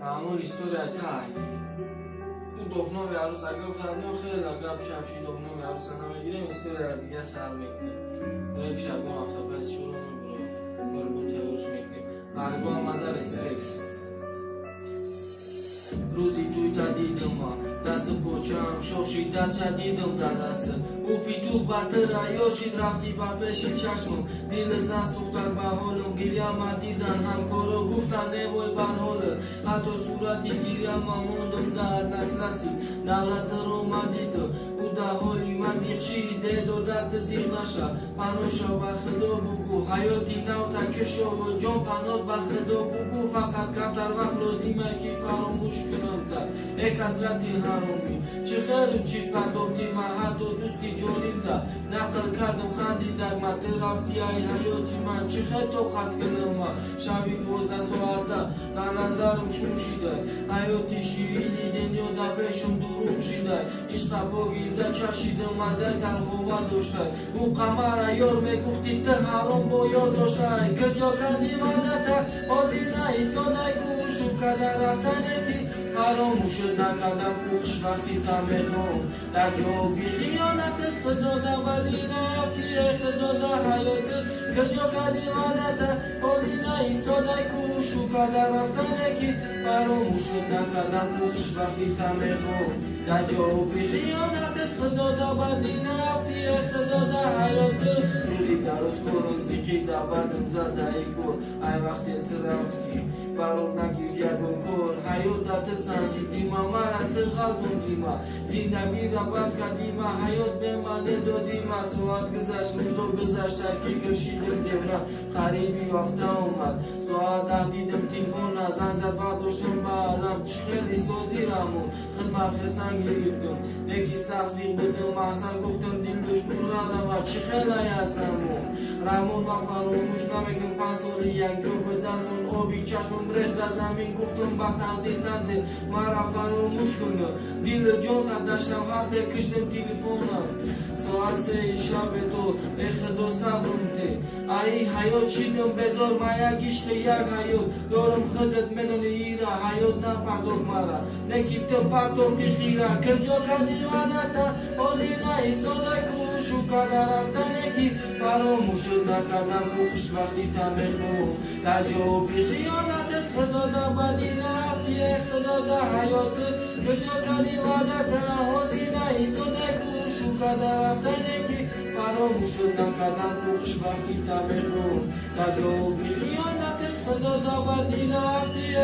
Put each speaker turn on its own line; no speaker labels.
همون історია тай. دفنه عروس اگر گفتم خیلی گپ شبشی دفنه عروس نمیگیریم істория دیگه سر میکنیم. برای شب اون هفته پس شروع میکنیم. قربون تلاش میکنیم. ارگو آمده رسیدیم. روزی توی تا دیدم دست پوچم شوشی دست دیدم در دستت او پیتوخ بطر عیاشید رفتی با پیش چشمم دیلت نسوختن به حالم گریم دیدن همکارو گفتن نبای بر حالت حتی صورتی گریم موندم در نکلسی دولت رو مدید او در حالی مزیق شیده دو درد زیر نشه پنوشا به خدا بگو حیاتی نو تکشا و جان پنات به خدا بگو فقط کم در وقت لازمه که فراموش کنم تا یک حسرتی حرامی چه خیر و چی پرداختی محد و دوستی جانیم دا نقل کردم خندیدم مت رفتی ای حیاتی من چه خیر تو خط کنم شبی 12 ساعته در نظرم شوشیده حیاتی شیرینی دنیا دا بهشم دروغ شیده عشق باویزه چشیدم مزه تلخوبه داشته اون قمر یار میگفتی ته حرام با یار داشته کجا کردی منته بازی نایستاده گوشو کده رفتنتی فراموشت نکردم خوش وقتی تمیخون در جا بی خیانتت خدا دا ولی نرفتی خدا دا حیاتت کجا کردی منته بازی نایستاده گوشو کده رفتنتی فراموشت نکردم خوش وقتی تمیخون در جا بی خیانتت خدا دا ولی نرفتی خدا دا حیاتت روزی درست برم زیقی دا بدم زرده ای کن ای وقتی ترفتی برام نگیر یکم کن حیات دت سنجیدیم مرد غلطون دیما زندگی را بد کردیم حیات به من دادیم ساعت گذشت روزو گذشت که کشیدم دورم خریبی وقتا اومد ساعت دیدم تلفن زنگ زد برداشتم بعدم چه خیلی سازی رمون خدمت خرسنگ گرفتم یکی سخت زیر بدم محسن گفتم دل دشمن ردم چه خیلی هستم رمون و فراموش نمیکن 5 سال یک جو بدن آبی چشمم ریخت از زمین گفتم با تقدیر تنده مرا فراموش کنه دل جان تا داشتم هر کشتم تلفنم ساعت 3 شب تو خدا صبرم ته ای حیات شیدم بذار ما یک عشق یک حیات دارم خودت میدونی ایرا حیات نپرداخت مرا نکی تو پرداختی خیره کجا کردی منتا بازی نایستاده شو کده رفتنه کی فراموشت نکردم خوش وقتی تمیخون در جا بی خیانتت خدا دا بدی نرفتی خدا دا حیاتت کجا کردی وعدت حاضی نایستاده شو کده رفتنه کی فراموشت نکردم خوش وقتی تمیخون در جا بی خیانتت خدا دا بدی نرفتی